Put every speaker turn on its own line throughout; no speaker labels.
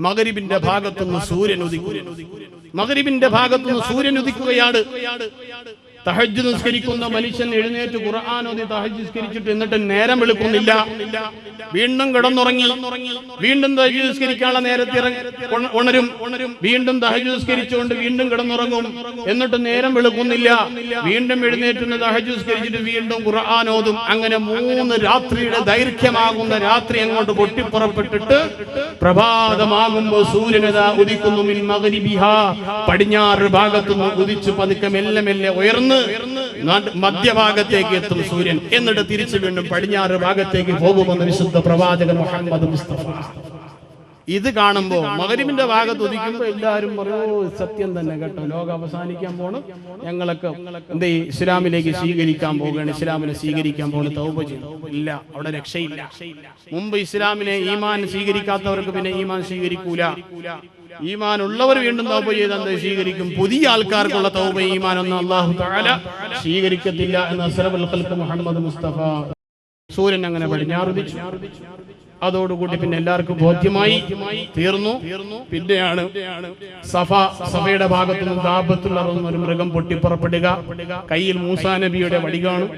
മഗ്രിബിന്റെ ഭാഗത്തുനിന്ന് സൂര്യൻ ഉദിക്കുന്നു. മഗ്രിബിന്റെ ഭാഗത്തുനിന്ന് സൂര്യൻ ഉദിക്കുകയാണ്. തഹജ്ജുദ് നിസ്കരിക്കുന്ന മനുഷ്യൻ എഴുന്നേറ്റ് ഖുർആൻ ഓതി തഹജ്ജുദ് നിസ്കരിച്ചിട്ട് എന്നിട്ട് നേരം വെളുക്കുന്നില്ല, വീണ്ടും കിടന്നുറങ്ങി, വീണ്ടും തഹജ്ജുദ് നിസ്കരിക്കാനുള്ള നേരത്തെ ഉണരും, വീണ്ടും തഹജ്ജുദ് നിസ്കരിച്ചുകൊണ്ട് വീണ്ടും കിടന്നുറങ്ങും, എന്നിട്ട് നേരം വെളുക്കുന്നില്ല, വീണ്ടും എഴുന്നേറ്റ് തഹജ്ജുദ് നിസ്കരിച്ചിട്ട് വീണ്ടും ഖുർആൻ ഓതും. അങ്ങനെ 3 രാത്രിയുടെ ദൈർഘ്യമാകുന്ന രാത്രി അങ്ങോട്ട് പൊട്ടിപ്പുറപ്പെട്ടിട്ട് പ്രഭാതമാകുമ്പോൾ സൂര്യനതാ ഉദിക്കുന്നു. മിൻ മഗ്രിബിഹാ, പടിഞ്ഞാറ് ഭാഗത്തുനിന്ന് ഉദിച്ചു പതുക്കെ മെല്ലെ മെല്ലെ ഉയർന്ന് മധ്യഭാഗത്തേക്ക് എത്തും സൂര്യൻ. എന്നിട്ട് തിരിച്ചു വീണ്ടും പടിഞ്ഞാറ് ഭാഗത്തേക്ക് പോകുമെന്ന് വിശുദ്ധ പ്രവാചകൻ മുഹമ്മദ് മുസ്തഫ. ഇത് കാണുമ്പോ മഗ്രിബിന്റെ ഭാഗത്ത് ഉദിക്കുമ്പോ എല്ലാവരും പറയോ സത്യം തന്നെ കേട്ടോ, ലോകം അവസാനിക്കാൻ പോണ്, ഞങ്ങളൊക്കെ എന്ത് ഇസ്ലാമിലേക്ക് സ്വീകരിക്കാൻ പോവുകയാണ്, ഇസ്ലാമിനെ സ്വീകരിക്കാൻ പോകുന്ന തൗബ ചെയ്യും. ഇല്ല, അവിടെ രക്ഷയില്ല. മുമ്പ് ഇസ്ലാമിനെ ഈമാൻ സ്വീകരിക്കാത്തവർക്ക് പിന്നെ ഈമാൻ സ്വീകരിക്കൂല. ഈമാൻ ഉള്ളവർ വീണ്ടും തൗബ ചെയ്ത് സ്വീകരിക്കും. പുതിയ ആൾക്കാർക്കുള്ള തൗബ ഈമാൻ ഒന്നും അല്ലാഹു തആല സ്വീകരിക്കത്തില്ല എന്ന് അസ്റഫുൽ ഖൽഖ് മുഹമ്മദ് മുസ്തഫ. സൂര്യൻ അങ്ങനെ പടിഞ്ഞാറുദിച്ചു. അതോടുകൂടി പിന്നെ എല്ലാവർക്കും ബോധ്യമായി തീർന്നു. പിന്നെയാണ് സഫയുടെ ഭാഗത്ത് നിന്ന് ദാബത്തുൽ അർദ് ഒരു മൃഗം പൊട്ടിപ്പുറപ്പെടുക. കയ്യിൽ മൂസാ നബിയുടെ വടി കാണും,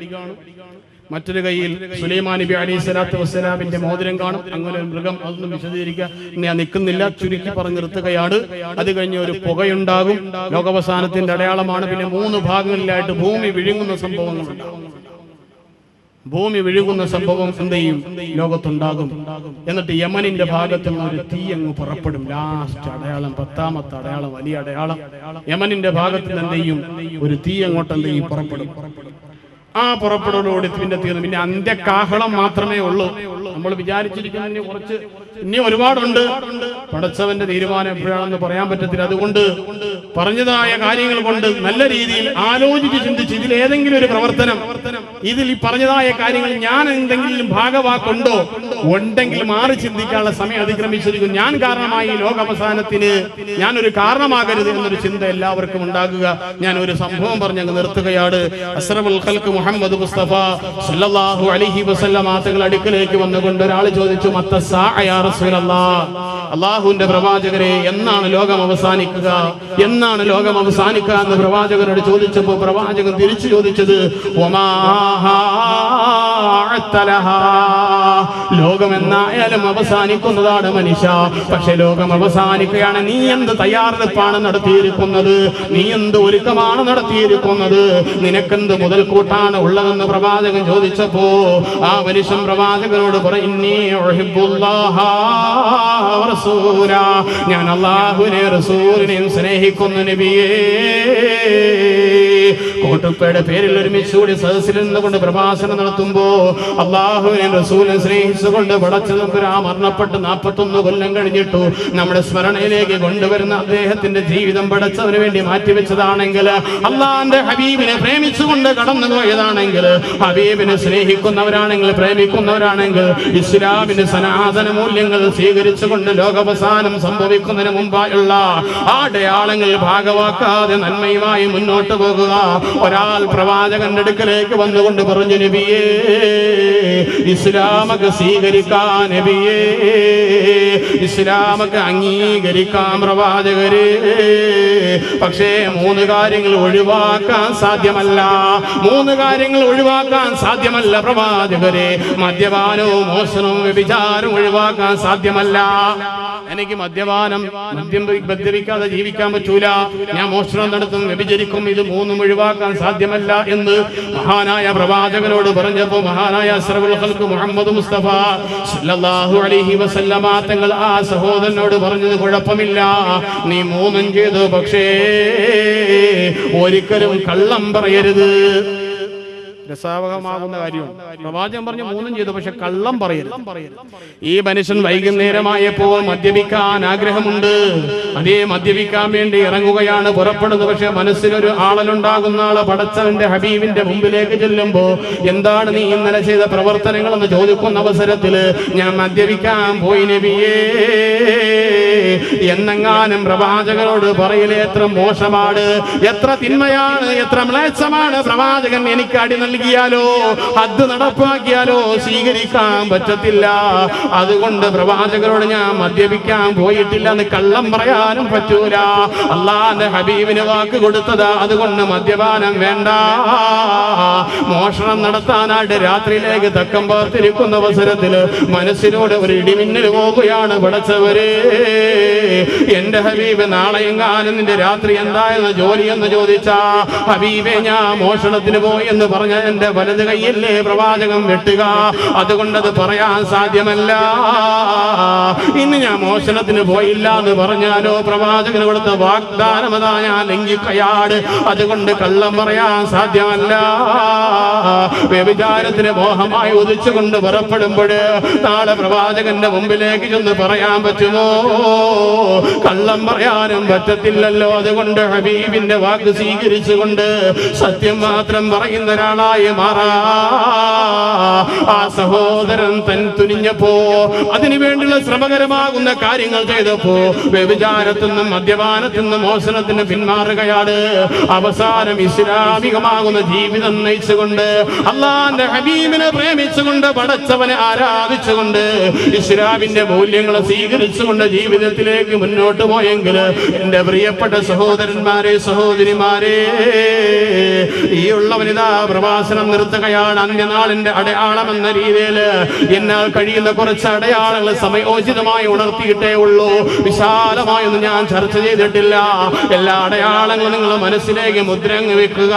മറ്റൊരു കയ്യിൽ സുലൈമാൻ നബി അലൈഹി സ്വലാത്തു വസ്സലാമിന്റെ മോതിരം കാണും. അങ്ങനെ ഒരു മൃഗം, അതൊന്നും വിശദീകരിക്കാൻ ഞാൻ നിൽക്കുന്നില്ല, ചുരുക്കി പറഞ്ഞു നിർത്തുകയാണ്. അത് കഴിഞ്ഞ് ഒരു പുകയുണ്ടാകും, ലോകാവസാനത്തിന്റെ അടയാളമാണ്. പിന്നെ 3 ഭാഗങ്ങളിലായിട്ട് ഭൂമി വിഴുങ്ങുന്ന സംഭവങ്ങളുണ്ടാകും. ഭൂമി വിഴുകുന്ന സംഭവം എന്ത് ചെയ്യും, ലോകത്തുണ്ടാകും. എന്നിട്ട് യമനിന്റെ ഭാഗത്ത് നിന്ന് ഒരു തീ അങ്ങ് പുറപ്പെടും. ലാസ്റ്റ് അടയാളം, 10ാമത്തെ അടയാളം, വലിയ അടയാളം. യമനിന്റെ ഭാഗത്ത് നിന്ന് എന്ത് ചെയ്യും, ഒരു തീ അങ്ങോട്ട് എന്ത് ചെയ്യും, പുറപ്പെടും. ആ പുറപ്പെടലോട് പിന്നെ തീർന്നു. പിന്നെ അന്ത്യകാഹളം മാത്രമേ ഉള്ളൂ. നമ്മൾ വിചാരിച്ചിരിക്കുന്നതിന് കുറച്ച് ഇനി ഒരുപാടുണ്ട്. പടച്ചവന്റെ തീരുമാനം എപ്പോഴാണെന്ന് പറയാൻ പറ്റത്തില്ല. അതുകൊണ്ട് പറഞ്ഞതായ കാര്യങ്ങൾ കൊണ്ട് നല്ല രീതിയിൽ ആലോചിച്ച് ചിന്തിച്ച് ഇതിലേതെങ്കിലും ഒരു പ്രവർത്തനം, ഇതിൽ ഈ പറഞ്ഞതായ കാര്യങ്ങൾ ഞാൻ എന്തെങ്കിലും ഭാഗവാക്കുണ്ടോ ഉണ്ടെങ്കിൽ മാറി ചിന്തിക്കാനുള്ള സമയം അതിക്രമിച്ചിരിക്കും. ഞാൻ കാരണമായി ലോകാവസാനത്തിന് ഞാനൊരു കാരണമാകരുത് എന്നൊരു ചിന്ത എല്ലാവർക്കും ഉണ്ടാകുക. ഞാൻ ഒരു സംഭവം പറഞ്ഞങ്ങ് നിർത്തുകയാണ്. അസ്റഫുൽ ഖൽഖ് മുഹമ്മദ് മുസ്തഫ സല്ലല്ലാഹു അലൈഹി വസല്ലം തങ്ങൾ അടുക്കലേക്ക് വന്നുകൊണ്ട് ഒരാൾ ചോദിച്ചു, മത്തസ്സാഅ യാ റസൂലല്ലാഹ്, അല്ലാഹുവിന്റെ പ്രവാചകരെ, എന്നാണ് ലോകം അവസാനിക്കുക, എന്നാണ് ലോകം അവസാനിക്കുക എന്ന് പ്രവാചകനോട് ചോദിച്ചപ്പോൾ പ്രവാചകൻ തിരിച്ചു ചോദിച്ചത്, ലോകം എന്നായാലും അവസാനിക്കുന്നതാണ് മനുഷ്യ, പക്ഷെ ലോകം അവസാനിക്കുകയാണ്, നീ എന്ത് തയ്യാറെടുപ്പാണ് നടത്തിയിരിക്കുന്നത്, നീ എന്ത് ഒരുക്കമാണ് നടത്തിയിരിക്കുന്നത്, നിനക്കെന്ത് മുതൽക്കൂട്ടാണ് ഉള്ളതെന്ന് പ്രവാചകൻ ചോദിച്ചപ്പോ ആ മനുഷ്യൻ പ്രവാചകനോട് ഞാൻ അല്ലാഹുവിനെ റസൂലിനെയും സ്നേഹിക്കുന്നു നബിയേ. കോട്ടപ്പയുടെ പേരിൽ ഒരുമിച്ചുകൂടി സദസ്സിൽ നിന്നുകൊണ്ട് പ്രഭാഷണം നടത്തുമ്പോ അല്ലാഹുവിനെ റസൂലിനെ സ്നേഹിച്ചുകൊണ്ട് പടച്ചതമ്പുരാൻ മരണപ്പെട്ട് 41 കൊല്ലം കഴിഞ്ഞിട്ടു നമ്മുടെ സ്മരണയിലേക്ക് കൊണ്ടുവരുന്ന അദ്ദേഹത്തിന്റെ ജീവിതം പടച്ചവന് വേണ്ടി മാറ്റിവെച്ചതാണെങ്കിൽ, അള്ളാന്റെ ഹബീബിനെ പ്രേമിച്ചുകൊണ്ട് കടന്നു പോയതാണെങ്കിൽ, ഹബീബിനെ സ്നേഹിക്കുന്നവരാണെങ്കിൽ, പ്രേമിക്കുന്നവരാണെങ്കിൽ, ഇസ്ലാമിന്റെ സനാതന മൂല്യങ്ങൾ സ്വീകരിച്ചുകൊണ്ട് ലോകാവസാനം സംഭവിക്കുന്നതിന് മുമ്പായുള്ള ആ അടയാളങ്ങൾ ഭാഗവാക്കാതെ നന്മയുമായി മുന്നോട്ട് പോകുക. ഒരാൾ പ്രവാചകന്റെ അടുക്കലേക്ക് വന്നുകൊണ്ട് പറഞ്ഞു, നബിയേ, ഇസ്ലാമൊക്കെ സ്വീകരിക്കാൻ നബിയേ, ഇസ്ലാമൊക്കെ അംഗീകരിക്കാം പ്രവാചകരെ, പക്ഷേ 3 കാര്യങ്ങൾ ഒഴിവാക്കാൻ സാധ്യമല്ല, 3 കാര്യങ്ങൾ ഒഴിവാക്കാൻ സാധ്യമല്ല പ്രവാചകരെ. മദ്യപാനവും മോഷണവും വ്യഭിചാരവും ഒഴിവാക്കാൻ സാധ്യമല്ല. എനിക്ക് മദ്യപിക്കാതെ ജീവിക്കാൻ പറ്റൂല, ഞാൻ മോഷണം നടത്തും, വ്യഭിചരിക്കും, ഇത് 3 ഒഴിവാക്കാൻ സാധ്യമല്ല എന്ന് മഹാനായ പ്രവാചകനോട് പറഞ്ഞപ്പോ മഹാനായ അസ്റഫുൽ ഖൽഖ് മുഹമ്മദ് മുസ്തഫ സല്ലല്ലാഹു അലൈഹി വസല്ലമ തങ്ങൾ ആ സഹോദരനോട് പറഞ്ഞത്, കുഴപ്പമില്ല, നീ 3 ചെയ്തു, പക്ഷേ ഒരിക്കലും കള്ളം പറയരുത്. രസാവഹമാകുന്ന കാര്യമാണ്. പ്രവാചകൻ പറഞ്ഞു 3 ചെയ്തു, പക്ഷെ കള്ളം പറയരുത്. ഈ മനുഷ്യൻ വൈകുന്നേരമായപ്പോൾ മദ്യപിക്കാൻ ആഗ്രഹമുണ്ട്, അതേ മദ്യപിക്കാൻ വേണ്ടി ഇറങ്ങുകയാണ്, പുറപ്പെടുന്നത്. പക്ഷെ മനസ്സിലൊരു ആളലുണ്ടാകുന്ന ആള് പടച്ചവന്റെ ഹബീബിന്റെ മുമ്പിലേക്ക് ചെല്ലുമ്പോ, എന്താണ് നീ ഇന്നലെ ചെയ്ത പ്രവർത്തനങ്ങൾ എന്ന് ചോദിക്കുന്ന അവസരത്തില്, ഞാൻ മദ്യപിക്കാൻ പോയി നബിയേ, എന്നെങ്ങാനും പ്രവാചകനോട് പറയില്ലേ എത്ര മോശമാണ്, എത്ര തിന്മയാണ്, എത്ര മ്ലേച്ഛമാണ് പ്രവാചകൻ എനിക്ക് അടി നൽകിയാലോ അത് നടപ്പാക്കിയാലോ സ്വീകരിക്കാൻ പറ്റത്തില്ല. അതുകൊണ്ട് പ്രവാചകരോട് ഞാൻ മദ്യപിക്കാൻ പോയിട്ടില്ല എന്ന് കള്ളം പറയാനും പറ്റൂല. അള്ളാന്റെ ഹബീബിന് വാക്ക് കൊടുത്തതാ, അതുകൊണ്ട് മദ്യപാനം വേണ്ട. മോഷണം നടത്താനായിട്ട് രാത്രിയിലേക്ക് തക്കം പാർത്തിരിക്കുന്ന അവസരത്തില് മനസ്സിനോട് ഒരു ഇടിമിന്നൽ പോകുകയാണ്. പടച്ചവരെ, എന്റെ ഹബീബ് നാളെയെങ്ങാനും നിന്റെ രാത്രി എന്തായെന്ന് ജോലി എന്ന് ചോദിച്ചാ, ഹബീബെ ഞാൻ മോഷണത്തിന് പോയി എന്ന് പറഞ്ഞ എന്റെ വലത് കൈയല്ലേ പ്രവാചകം വെട്ടുക, അതുകൊണ്ടത് പറയാൻ സാധ്യമല്ല. ഇന്ന് ഞാൻ മോഷണത്തിന് പോയില്ല എന്ന് പറഞ്ഞാലോ പ്രവാചകന് കൊടുത്ത വാഗ്ദാനം അതാ ഞാൻ ലംഘിക്കയാട്, അതുകൊണ്ട് കള്ളം പറയാൻ സാധ്യമല്ല. വ്യഭിചാരത്തിന് മോഹമായി ഉദിച്ചുകൊണ്ട് പുറപ്പെടുമ്പോൾ നാളെ പ്രവാചകന്റെ മുമ്പിലേക്ക് ചെന്ന് പറയാൻ പറ്റുമോ? കള്ളം പറയാനും പറ്റത്തില്ലല്ലോ. അതുകൊണ്ട് ഹബീബിന്റെ വാക്ക് സ്വീകരിച്ചുകൊണ്ട് സത്യം മാത്രം പറയുന്ന ഒരാളായി മാറാ. ആ സഹോദരൻ തൻ തുനിഞ്ഞപ്പോ, അതിനു വേണ്ടിയുള്ള ശ്രമകരമാകുന്ന കാര്യങ്ങൾ ചെയ്തപ്പോ വ്യഭിചാരത്തിനും മദ്യപാനത്തിനും മോശനത്തിന് പിന്മാറുകയാണ്. അവസാനം ഇസ്ലാമികമാകുന്ന ജീവിതം നയിച്ചുകൊണ്ട് അള്ളാന്റെ ഹബീബിനെ പ്രേമിച്ചുകൊണ്ട് പടച്ചവനെ ആരാധിച്ചുകൊണ്ട് ഇസ്ലാമിന്റെ മൂല്യങ്ങളെ സ്വീകരിച്ചുകൊണ്ട് ജീവിതത്തിലേക്ക് മുന്നോട്ട് പോയെങ്കിൽ എന്റെ പ്രിയപ്പെട്ട സഹോദരന്മാരെ, സഹോദരിമാരെ, ഈ ഉള്ളവനിതാ പ്രവാസനം നിർത്തുകയാണ്. അന്ത്യനാളിന്റെ അടയാളം എന്ന രീതിയിൽ എന്നാൽ കഴിയുന്ന കുറച്ച് അടയാളങ്ങൾ സമയോചിതമായി ഉണർത്തിയിട്ടേ ഉള്ളൂ. വിശാലമായൊന്നും ഞാൻ ചർച്ച ചെയ്തിട്ടില്ല. എല്ലാ അടയാളങ്ങളും നിങ്ങൾ മനസ്സിലേക്ക് മുദ്രങ്ങ് വെക്കുക.